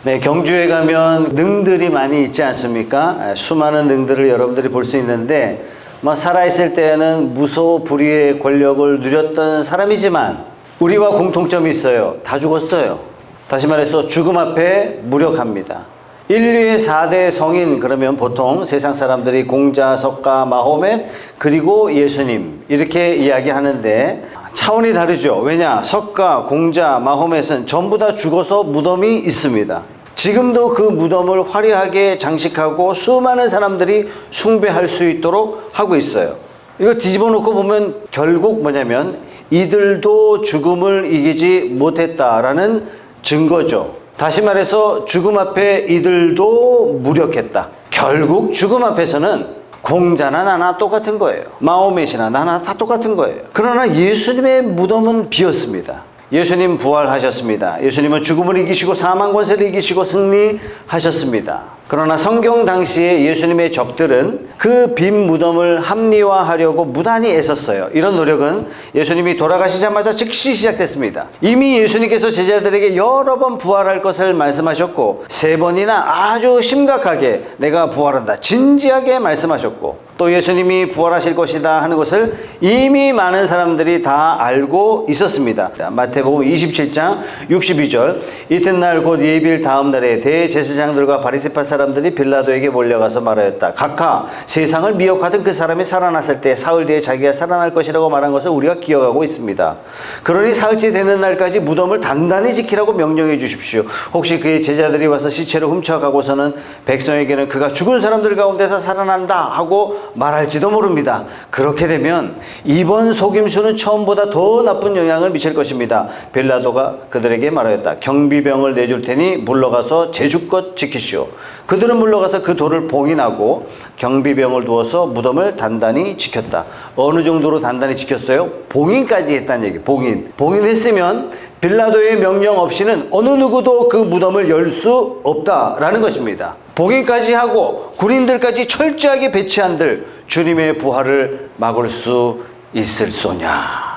네, 경주에 가면 능들이 많이 있지 않습니까? 수많은 능들을 여러분들이 볼 수 있는데 살아있을 때는 무소불위의 권력을 누렸던 사람이지만 우리와 공통점이 있어요. 다 죽었어요. 다시 말해서 죽음 앞에 무력합니다. 인류의 4대 성인 그러면 보통 세상 사람들이 공자, 석가, 마호멧 그리고 예수님 이렇게 이야기하는데 차원이 다르죠. 왜냐? 석가, 공자, 마호멧은 전부 다 죽어서 무덤이 있습니다. 지금도 그 무덤을 화려하게 장식하고 수많은 사람들이 숭배할 수 있도록 하고 있어요. 이거 뒤집어 놓고 보면 결국 뭐냐면 이들도 죽음을 이기지 못했다라는 증거죠. 다시 말해서 죽음 앞에 이들도 무력했다. 결국 죽음 앞에서는 공자나 나나 똑같은 거예요. 마호멧이나 나나 다 똑같은 거예요. 그러나 예수님의 무덤은 비었습니다. 예수님 부활하셨습니다. 예수님은 죽음을 이기시고 사망 권세를 이기시고 승리하셨습니다. 그러나 성경 당시에 예수님의 적들은 그 빈 무덤을 합리화하려고 무단히 애썼어요. 이런 노력은 예수님이 돌아가시자마자 즉시 시작됐습니다. 이미 예수님께서 제자들에게 여러 번 부활할 것을 말씀하셨고 3번이나 아주 심각하게 내가 부활한다 진지하게 말씀하셨고 또 예수님이 부활하실 것이다 하는 것을 이미 많은 사람들이 다 알고 있었습니다. 마태복음 27장 62절 이튿날 곧 예비일 다음 날에 대제사장들과 바리새파 사람들이 빌라도에게 몰려가서 말하였다. 각하 세상을 미혹하던 그 사람이 살아났을 때 사흘 뒤에 자기가 살아날 것이라고 말한 것을 우리가 기억하고 있습니다. 그러니 사흘째 되는 날까지 무덤을 단단히 지키라고 명령해 주십시오. 혹시 그의 제자들이 와서 시체를 훔쳐가고서는 백성에게는 그가 죽은 사람들 가운데서 살아난다 하고 말할지도 모릅니다. 그렇게 되면 이번 속임수는 처음보다 더 나쁜 영향을 미칠 것입니다. 빌라도가 그들에게 말하였다. 경비병을 내줄 테니 물러가서 제주껏 지키시오. 그들은 물러가서 그 돌을 봉인하고 경비병을 두어서 무덤을 단단히 지켰다. 어느 정도로 단단히 지켰어요? 봉인까지 했다는 얘기. 봉인했으면 빌라도의 명령 없이는 어느 누구도 그 무덤을 열 수 없다라는 것입니다. 봉인까지 하고 군인들까지 철저하게 배치한들 주님의 부활을 막을 수 있을소냐.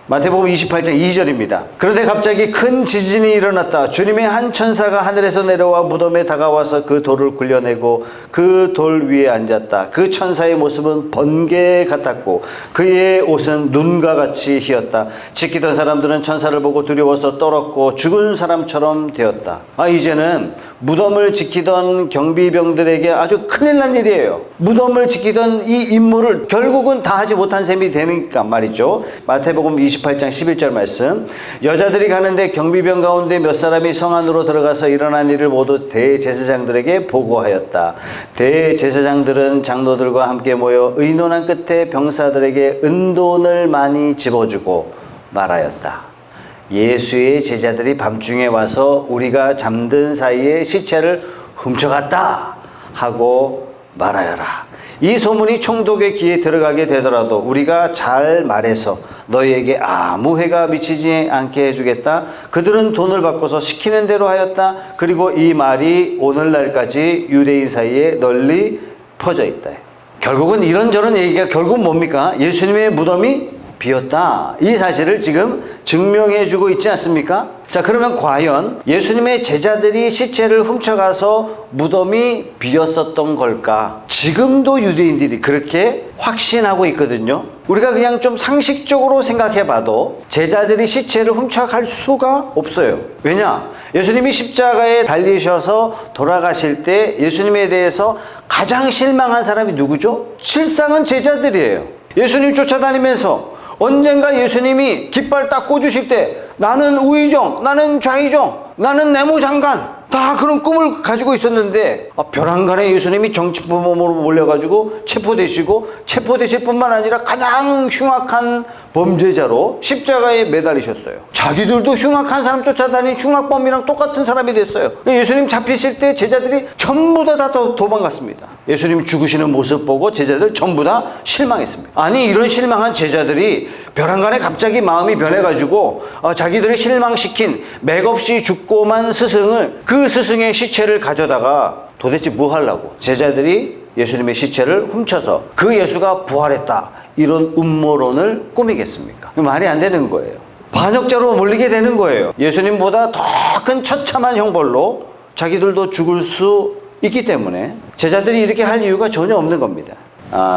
마태복음 28장 2절입니다. 그런데 갑자기 큰 지진이 일어났다. 주님의 한 천사가 하늘에서 내려와 무덤에 다가와서 그 돌을 굴려내고 그 돌 위에 앉았다. 그 천사의 모습은 번개 같았고 그의 옷은 눈과 같이 희었다. 지키던 사람들은 천사를 보고 두려워서 떨었고 죽은 사람처럼 되었다. 이제는 무덤을 지키던 경비병들에게 아주 큰일 난 일이에요. 무덤을 지키던 이 임무를 결국은 다 하지 못한 셈이 되니까 말이죠. 마태복음 28장 11절 말씀. 여자들이 가는데 경비병 가운데 몇 사람이 성 안으로 들어가서 일어난 일을 모두 대제사장들에게 보고하였다. 대제사장들은 장로들과 함께 모여 의논한 끝에 병사들에게 은돈을 많이 집어주고 말하였다. 예수의 제자들이 밤중에 와서 우리가 잠든 사이에 시체를 훔쳐갔다 하고 말하여라. 이 소문이 총독의 귀에 들어가게 되더라도 우리가 잘 말해서 너희에게 아무 해가 미치지 않게 해주겠다. 그들은 돈을 바꿔서 시키는 대로 하였다. 그리고 이 말이 오늘날까지 유대인 사이에 널리 퍼져 있다. 결국은 이런저런 얘기가 결국 뭡니까? 예수님의 무덤이 비었다. 이 사실을 지금 증명해 주고 있지 않습니까? 자, 그러면 과연 예수님의 제자들이 시체를 훔쳐가서 무덤이 비었었던 걸까? 지금도 유대인들이 그렇게 확신하고 있거든요. 우리가 그냥 좀 상식적으로 생각해 봐도 제자들이 시체를 훔쳐갈 수가 없어요. 왜냐? 예수님이 십자가에 달리셔서 돌아가실 때 예수님에 대해서 가장 실망한 사람이 누구죠? 실상은 제자들이에요. 예수님 쫓아다니면서 언젠가 예수님이 깃발 딱 꽂으실 때 나는 우의정, 나는 좌의정, 나는 내무장관 다 그런 꿈을 가지고 있었는데 벼랑간에 예수님이 정치범으로 몰려가지고 체포되시고 체포되실 뿐만 아니라 가장 흉악한 범죄자로 십자가에 매달리셨어요. 자기들도 흉악한 사람 쫓아다니는 흉악범이랑 똑같은 사람이 됐어요. 예수님 잡히실 때 제자들이 전부 다 도망갔습니다. 예수님 죽으시는 모습 보고 제자들 전부 다 실망했습니다. 아니 이런 실망한 제자들이 벼랑간에 갑자기 마음이 변해가지고 자기들을 실망시킨 맥없이 죽고만 스승을 그 스승의 시체를 가져다가 도대체 뭐 하려고 제자들이 예수님의 시체를 훔쳐서 그 예수가 부활했다 이런 음모론을 꾸미겠습니까? 말이 안 되는 거예요. 반역자로 몰리게 되는 거예요. 예수님보다 더 큰 처참한 형벌로 자기들도 죽을 수 있기 때문에 제자들이 이렇게 할 이유가 전혀 없는 겁니다.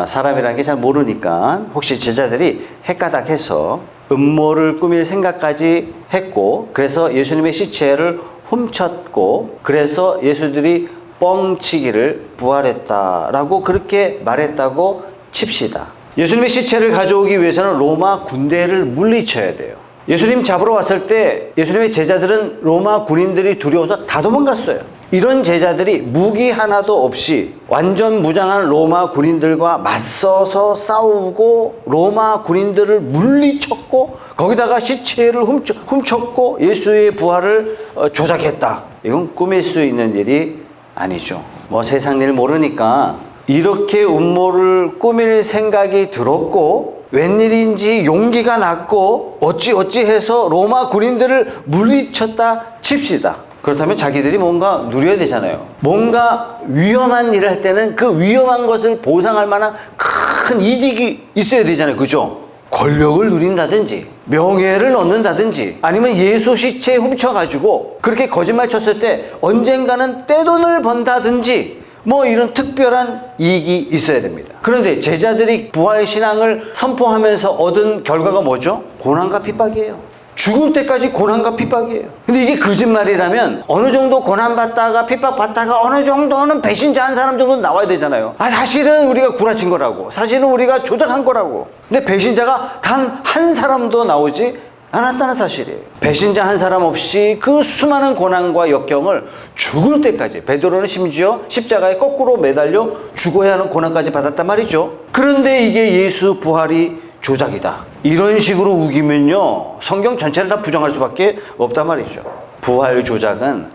사람이라는 게 잘 모르니까 혹시 제자들이 헷가닥해서 음모를 꾸밀 생각까지 했고, 그래서 예수님의 시체를 훔쳤고, 그래서 예수들이 뻥치기를 부활했다라고 그렇게 말했다고 칩시다. 예수님의 시체를 가져오기 위해서는 로마 군대를 물리쳐야 돼요. 예수님 잡으러 왔을 때 예수님의 제자들은 로마 군인들이 두려워서 다 도망갔어요. 이런 제자들이 무기 하나도 없이 완전 무장한 로마 군인들과 맞서서 싸우고 로마 군인들을 물리쳤고 거기다가 시체를 훔쳤고 예수의 부활을 조작했다. 이건 꾸밀 수 있는 일이 아니죠. 뭐 세상 일 모르니까 이렇게 음모를 꾸밀 생각이 들었고 웬일인지 용기가 났고 어찌 해서 로마 군인들을 물리쳤다 칩시다. 그렇다면 자기들이 뭔가 누려야 되잖아요. 뭔가 위험한 일을 할 때는 그 위험한 것을 보상할 만한 큰 이득이 있어야 되잖아요. 그죠? 권력을 누린다든지 명예를 얻는다든지 아니면 예수 시체 훔쳐가지고 그렇게 거짓말 쳤을 때 언젠가는 떼돈을 번다든지 뭐 이런 특별한 이익이 있어야 됩니다. 그런데 제자들이 부활신앙을 선포하면서 얻은 결과가 뭐죠? 고난과 핍박이에요. 죽을 때까지 고난과 핍박이에요. 근데 이게 거짓말이라면 어느 정도 고난받다가 핍박받다가 어느 정도는 배신자 한 사람 정도 나와야 되잖아요. 사실은 우리가 구라친 거라고, 사실은 우리가 조작한 거라고. 근데 배신자가 단 한 사람도 나오지 않았다는 사실이에요. 배신자 한 사람 없이 그 수많은 고난과 역경을 죽을 때까지, 베드로는 심지어 십자가에 거꾸로 매달려 죽어야 하는 고난까지 받았단 말이죠. 그런데 이게 예수 부활이 조작이다, 이런 식으로 우기면요 성경 전체를 다 부정할 수밖에 없단 말이죠. 부활 조작은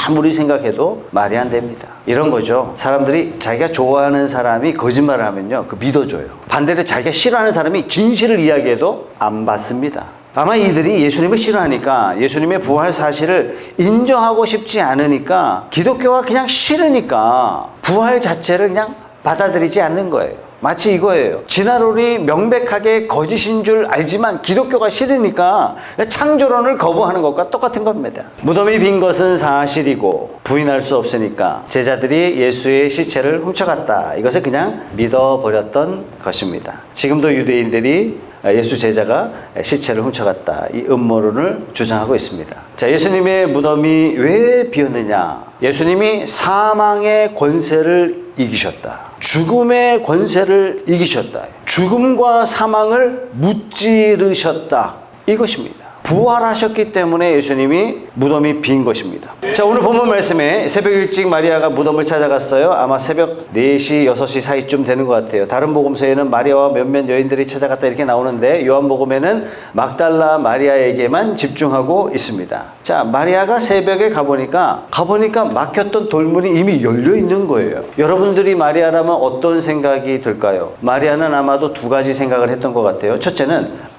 아무리 생각해도 말이 안 됩니다. 이런 거죠. 사람들이 자기가 좋아하는 사람이 거짓말을 하면요 그 믿어줘요. 반대로 자기가 싫어하는 사람이 진실을 이야기해도 안 받습니다. 아마 이들이 예수님을 싫어하니까, 예수님의 부활 사실을 인정하고 싶지 않으니까, 기독교가 그냥 싫으니까 부활 자체를 그냥 받아들이지 않는 거예요. 마치 이거예요. 진화론이 명백하게 거짓인 줄 알지만 기독교가 싫으니까 창조론을 거부하는 것과 똑같은 겁니다. 무덤이 빈 것은 사실이고 부인할 수 없으니까 제자들이 예수의 시체를 훔쳐갔다, 이것을 그냥 믿어버렸던 것입니다. 지금도 유대인들이 예수 제자가 시체를 훔쳐갔다, 이 음모론을 주장하고 있습니다. 자, 예수님의 무덤이 왜 비었느냐? 예수님이 사망의 권세를 이기셨다. 죽음의 권세를 이기셨다. 죽음과 사망을 무찌르셨다. 이것입니다. 부활하셨기 때문에 예수님이 무덤이 빈 것입니다. 자, 오늘 본문 말씀에 새벽 일찍 마리아가 무덤을 찾아갔어요. 아마 새벽 4시, 6시 사이쯤 되는 것 같아요. 다른 복음서에는 마리아와 몇몇 여인들이 찾아갔다 이렇게 나오는데 요한복음에는 막달라 마리아에게만 집중하고 있습니다. 자, 마리아가 새벽에 가보니까 막혔던 돌문이 이미 열려 있는 거예요. 여러분들이 마리아라면 어떤 생각이 들까요? 마리아는 아마도 2가지 생각을 했던 것 같아요. 첫째는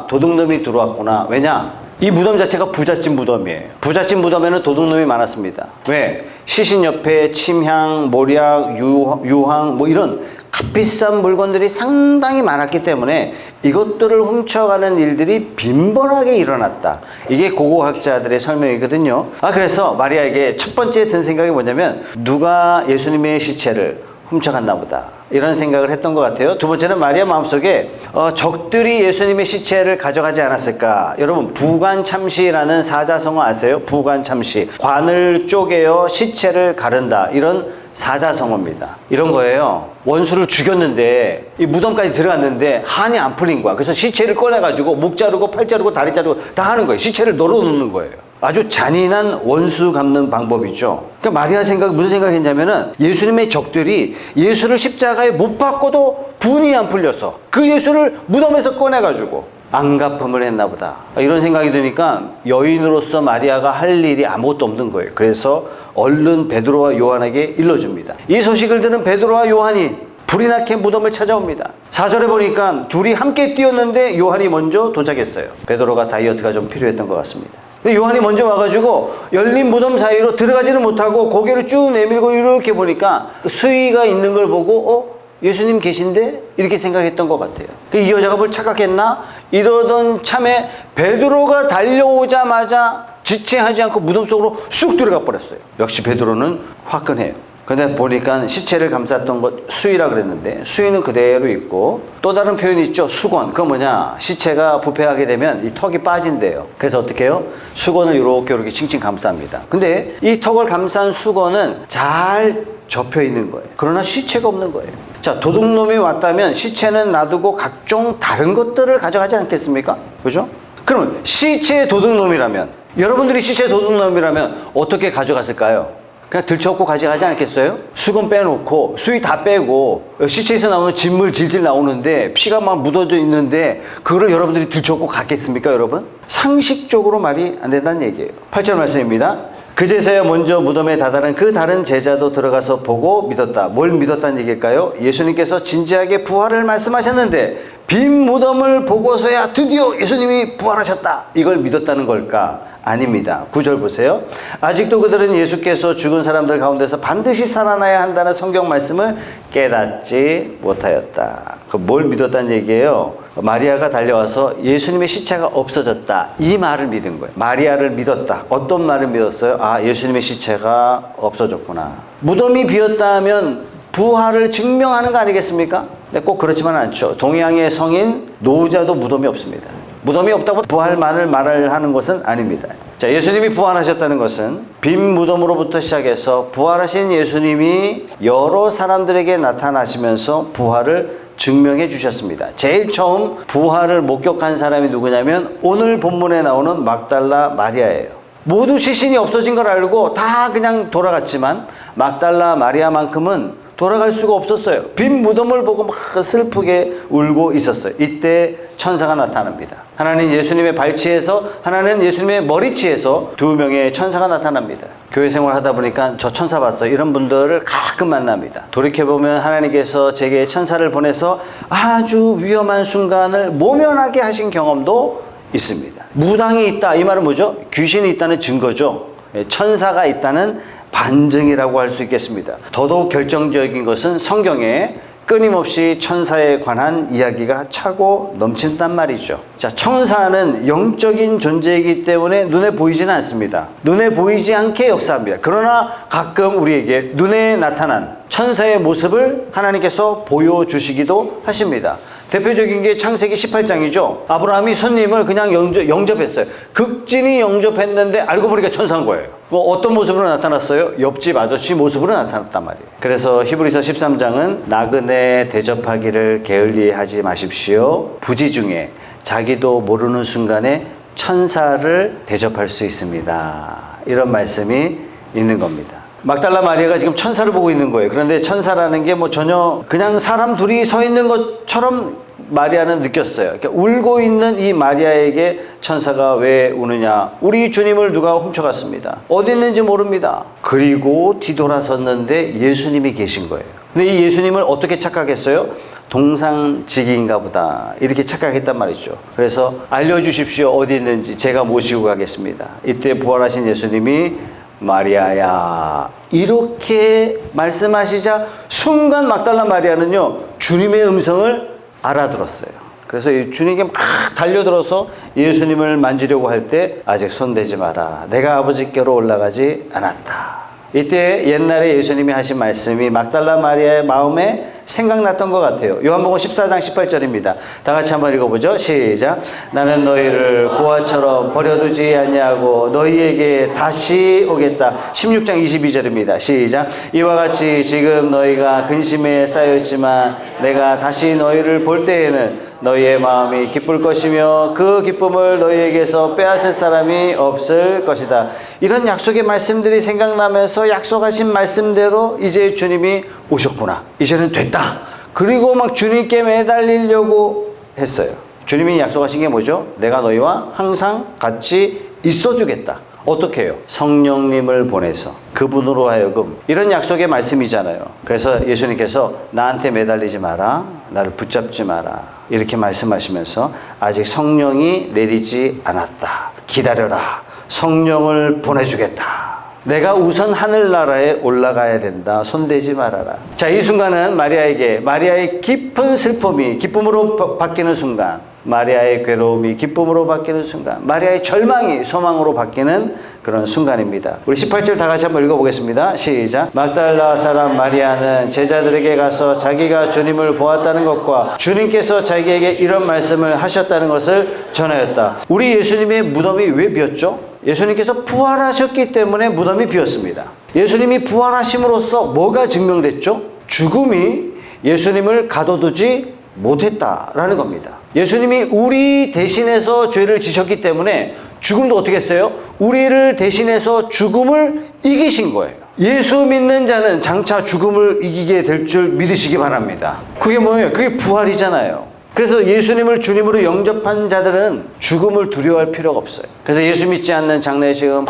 도둑놈이 들어왔구나. 왜냐? 이 무덤 자체가 부잣집 무덤이에요. 부잣집 무덤에는 도둑놈이 많았습니다. 왜? 시신 옆에 침향, 모략, 유황 뭐 이런 값비싼 물건들이 상당히 많았기 때문에 이것들을 훔쳐가는 일들이 빈번하게 일어났다. 이게 고고학자들의 설명이거든요. 그래서 마리아에게 첫 번째 든 생각이 뭐냐면 누가 예수님의 시체를 훔쳐갔나 보다, 이런 생각을 했던 것 같아요. 두 번째는 마리아 마음속에 적들이 예수님의 시체를 가져가지 않았을까. 여러분, 부관참시라는 사자성어 아세요? 부관참시, 관을 쪼개어 시체를 가른다, 이런 사자성어입니다. 이런 거예요. 원수를 죽였는데 이 무덤까지 들어갔는데 한이 안 풀린 거야. 그래서 시체를 꺼내가지고 목 자르고 팔 자르고 다리 자르고 다 하는 거예요. 시체를 널어놓는 거예요. 아주 잔인한 원수 갚는 방법이죠. 그러니까 마리아 무슨 생각했냐면은 예수님의 적들이 예수를 십자가에 못 박고도 분이 안 풀려서 그 예수를 무덤에서 꺼내가지고 안갚음을 했나 보다, 이런 생각이 드니까 여인으로서 마리아가 할 일이 아무것도 없는 거예요. 그래서 얼른 베드로와 요한에게 일러줍니다. 이 소식을 들은 베드로와 요한이 불이 나게 무덤을 찾아옵니다. 4절에 보니까 둘이 함께 뛰었는데 요한이 먼저 도착했어요. 베드로가 다이어트가 좀 필요했던 것 같습니다. 근데 요한이 먼저 와가지고 열린 무덤 사이로 들어가지는 못하고 고개를 쭉 내밀고 이렇게 보니까 수위가 있는 걸 보고 예수님 계신데? 이렇게 생각했던 것 같아요. 이 여자가 뭘 착각했나? 이러던 참에 베드로가 달려오자마자 지체하지 않고 무덤 속으로 쑥 들어가 버렸어요. 역시 베드로는 화끈해요. 근데 보니까 시체를 감쌌던 것 수의라 그랬는데 수의는 그대로 있고 또 다른 표현이 있죠. 수건. 그건 뭐냐? 시체가 부패하게 되면 이 턱이 빠진대요. 그래서 어떻게 해요? 수건을 이렇게 칭칭 감쌉니다. 근데 이 턱을 감싼 수건은 잘 접혀 있는 거예요. 그러나 시체가 없는 거예요. 자, 도둑놈이 왔다면 시체는 놔두고 각종 다른 것들을 가져가지 않겠습니까? 그죠? 그럼 시체의 도둑놈이라면, 여러분들이 시체의 도둑놈이라면 어떻게 가져갔을까요? 그냥 들쳐업고 가져가지 않겠어요? 수건 빼놓고 수위 다 빼고 시체에서 나오는 진물 질질 나오는데 피가 막 묻어져 있는데 그거를 여러분들이 들쳐업고 갔겠습니까, 여러분? 상식적으로 말이 안 된다는 얘기예요. 8절 말씀입니다. 그제서야 먼저 무덤에 다다른 그 다른 제자도 들어가서 보고 믿었다. 뭘 믿었다는 얘기일까요? 예수님께서 진지하게 부활을 말씀하셨는데 빈 무덤을 보고서야 드디어 예수님이 부활하셨다. 이걸 믿었다는 걸까? 아닙니다. 9절 보세요. 아직도 그들은 예수께서 죽은 사람들 가운데서 반드시 살아나야 한다는 성경 말씀을 깨닫지 못하였다. 뭘 믿었다는 얘기예요? 마리아가 달려와서 예수님의 시체가 없어졌다. 이 말을 믿은 거예요. 마리아를 믿었다. 어떤 말을 믿었어요? 아, 예수님의 시체가 없어졌구나. 무덤이 비었다면 부활을 증명하는 거 아니겠습니까? 근데 꼭 그렇지만 않죠. 동양의 성인 노자도 무덤이 없습니다. 무덤이 없다고 부활만을 말을 하는 것은 아닙니다. 자, 예수님이 부활하셨다는 것은 빈 무덤으로부터 시작해서 부활하신 예수님이 여러 사람들에게 나타나시면서 부활을 증명해 주셨습니다. 제일 처음 부활을 목격한 사람이 누구냐면 오늘 본문에 나오는 막달라 마리아예요. 모두 시신이 없어진 걸 알고 다 그냥 돌아갔지만 막달라 마리아만큼은 돌아갈 수가 없었어요. 빈 무덤을 보고 막 슬프게 울고 있었어요. 이때 천사가 나타납니다. 하나는 예수님의 발치에서, 하나는 예수님의 머리치에서 두 명의 천사가 나타납니다. 교회 생활 하다 보니까 저 천사 봤어요. 이런 분들을 가끔 만납니다. 돌이켜보면 하나님께서 제게 천사를 보내서 아주 위험한 순간을 모면하게 하신 경험도 있습니다. 무당이 있다. 이 말은 뭐죠? 귀신이 있다는 증거죠. 천사가 있다는 반증이라고 할 수 있겠습니다. 더더욱 결정적인 것은 성경에 끊임없이 천사에 관한 이야기가 차고 넘친단 말이죠. 자, 천사는 영적인 존재이기 때문에 눈에 보이지는 않습니다. 눈에 보이지 않게 역사합니다. 그러나 가끔 우리에게 눈에 나타난 천사의 모습을 하나님께서 보여주시기도 하십니다. 대표적인 게 창세기 18장이죠. 아브라함이 손님을 그냥 영접했어요. 극진히 영접했는데 알고 보니까 천사인 거예요. 뭐 어떤 모습으로 나타났어요? 옆집 아저씨 모습으로 나타났단 말이에요. 그래서 히브리서 13장은 나그네 대접하기를 게을리하지 마십시오. 부지 중에 자기도 모르는 순간에 천사를 대접할 수 있습니다. 이런 말씀이 있는 겁니다. 막달라 마리아가 지금 천사를 보고 있는 거예요. 그런데 천사라는 게 뭐 전혀 그냥 사람 둘이 서 있는 것처럼 마리아는 느꼈어요. 그러니까 울고 있는 이 마리아에게 천사가 왜 우느냐? 우리 주님을 누가 훔쳐갔습니다. 어디 있는지 모릅니다. 그리고 뒤돌아섰는데 예수님이 계신 거예요. 근데 이 예수님을 어떻게 착각했어요? 동상지기인가 보다 이렇게 착각했단 말이죠. 그래서 알려주십시오. 어디 있는지 제가 모시고 가겠습니다. 이때 부활하신 예수님이 마리아야 이렇게 말씀하시자 순간 막달라 마리아는요 주님의 음성을 알아들었어요. 그래서 주님께 막 달려들어서 예수님을 만지려고 할 때 아직 손대지 마라. 내가 아버지께로 올라가지 않았다. 이때 옛날에 예수님이 하신 말씀이 막달라 마리아의 마음에 생각났던 것 같아요. 요한복음 14장 18절입니다. 다 같이 한번 읽어보죠. 시작. 나는 너희를 고아처럼 버려두지 아니하고 너희에게 다시 오겠다. 16장 22절입니다. 시작. 이와 같이 지금 너희가 근심에 쌓여있지만 내가 다시 너희를 볼 때에는 너희의 마음이 기쁠 것이며 그 기쁨을 너희에게서 빼앗을 사람이 없을 것이다. 이런 약속의 말씀들이 생각나면서 약속하신 말씀대로 이제 주님이 오셨구나. 이제는 됐다. 그리고 막 주님께 매달리려고 했어요. 주님이 약속하신 게 뭐죠? 내가 너희와 항상 같이 있어주겠다. 어떻게 해요? 성령님을 보내서 그분으로 하여금 이런 약속의 말씀이잖아요. 그래서 예수님께서 나한테 매달리지 마라. 나를 붙잡지 마라. 이렇게 말씀하시면서 아직 성령이 내리지 않았다. 기다려라. 성령을 보내주겠다. 내가 우선 하늘나라에 올라가야 된다. 손대지 말아라. 자, 이 순간은 마리아에게 마리아의 깊은 슬픔이 기쁨으로 바뀌는 순간 마리아의 괴로움이 기쁨으로 바뀌는 순간, 마리아의 절망이 소망으로 바뀌는 그런 순간입니다. 우리 18절 다 같이 한번 읽어보겠습니다. 시작. 막달라 사람 마리아는 제자들에게 가서 자기가 주님을 보았다는 것과 주님께서 자기에게 이런 말씀을 하셨다는 것을 전하였다. 우리 예수님의 무덤이 왜 비었죠? 예수님께서 부활하셨기 때문에 무덤이 비었습니다. 예수님이 부활하심으로써 뭐가 증명됐죠? 죽음이 예수님을 가둬두지 못했다라는 겁니다. 예수님이 우리 대신해서 죄를 지셨기 때문에 죽음도 어떻게 했어요? 우리를 대신해서 죽음을 이기신 거예요. 예수 믿는 자는 장차 죽음을 이기게 될 줄 믿으시기 바랍니다. 그게 뭐예요? 그게 부활이잖아요. 그래서 예수님을 주님으로 영접한 자들은 죽음을 두려워할 필요가 없어요. 그래서 예수 믿지 않는 장례식은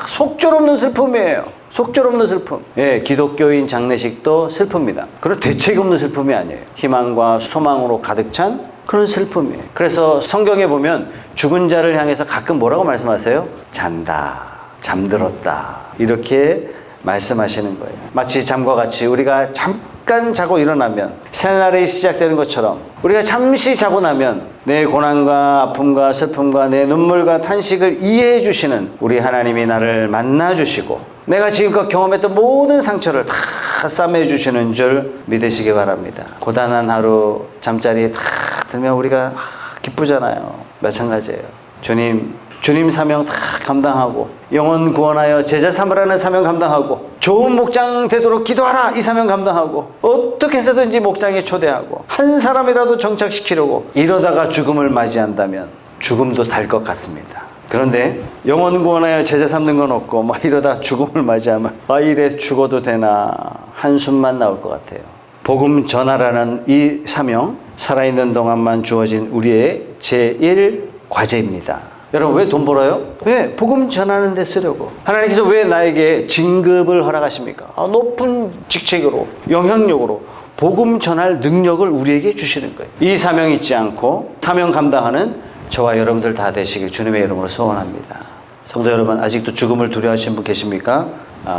속절없는 슬픔이에요. 속절없는 슬픔. 예, 기독교인 장례식도 슬픕니다. 그런 대책 없는 슬픔이 아니에요. 희망과 소망으로 가득 찬 그런 슬픔이에요. 그래서 성경에 보면 죽은 자를 향해서 가끔 뭐라고 말씀하세요? 잔다, 잠들었다, 이렇게 말씀하시는 거예요. 마치 잠과 같이 우리가 잠깐 자고 일어나면 새날이 시작되는 것처럼 우리가 잠시 자고 나면 내 고난과 아픔과 슬픔과 내 눈물과 탄식을 이해해 주시는 우리 하나님이 나를 만나 주시고 내가 지금껏 경험했던 모든 상처를 다 싸매 주시는 줄 믿으시기 바랍니다. 고단한 하루 잠자리에 다 들면 우리가 기쁘잖아요. 마찬가지예요. 주님 사명 다 감당하고 영혼 구원하여 제자 삼으라는 사명 감당하고 좋은 목장 되도록 기도하라 이 사명 감당하고 어떻게 해서든지 목장에 초대하고 한 사람이라도 정착시키려고 이러다가 죽음을 맞이한다면 죽음도 달 것 같습니다. 그런데 영혼 구원하여 제자 삼는 건 없고 막 이러다 죽음을 맞이하면 이래 죽어도 되나 한숨만 나올 것 같아요. 복음 전하라는 이 사명, 살아있는 동안만 주어진 우리의 제1과제입니다. 여러분 왜 돈 벌어요? 왜? 복음 전하는 데 쓰려고. 하나님께서 왜 나에게 진급을 허락하십니까? 높은 직책으로, 영향력으로 복음 전할 능력을 우리에게 주시는 거예요. 이 사명 잊지 않고 사명 감당하는 저와 여러분들 다 되시길 주님의 이름으로 소원합니다. 성도 여러분, 아직도 죽음을 두려워하시는 분 계십니까?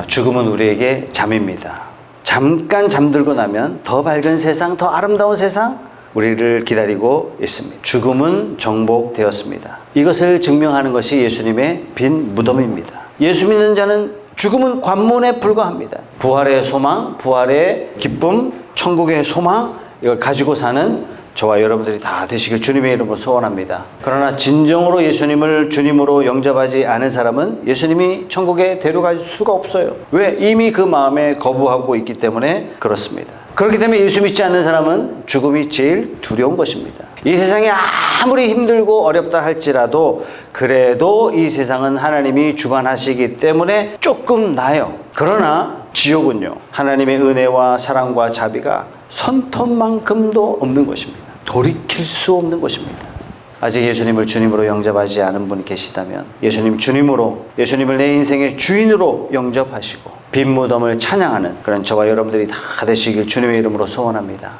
죽음은 우리에게 잠입니다. 잠깐 잠들고 나면 더 밝은 세상, 더 아름다운 세상 우리를 기다리고 있습니다. 죽음은 정복되었습니다. 이것을 증명하는 것이 예수님의 빈 무덤입니다. 예수 믿는 자는 죽음은 관문에 불과합니다. 부활의 소망, 부활의 기쁨, 천국의 소망, 이걸 가지고 사는 저와 여러분들이 다 되시길 주님의 이름으로 소원합니다. 그러나 진정으로 예수님을 주님으로 영접하지 않은 사람은 예수님이 천국에 데려갈 수가 없어요. 왜? 이미 그 마음에 거부하고 있기 때문에 그렇습니다. 그렇기 때문에 예수 믿지 않는 사람은 죽음이 제일 두려운 것입니다. 이 세상이 아무리 힘들고 어렵다 할지라도 그래도 이 세상은 하나님이 주관하시기 때문에 조금 나아요. 그러나 지옥은요, 하나님의 은혜와 사랑과 자비가 손톱만큼도 없는 것입니다. 돌이킬 수 없는 것입니다. 아직 예수님을 주님으로 영접하지 않은 분이 계시다면 예수님 주님으로, 예수님을 내 인생의 주인으로 영접하시고 빈 무덤을 찬양하는 그런 저와 여러분들이 다 되시길 주님의 이름으로 소원합니다.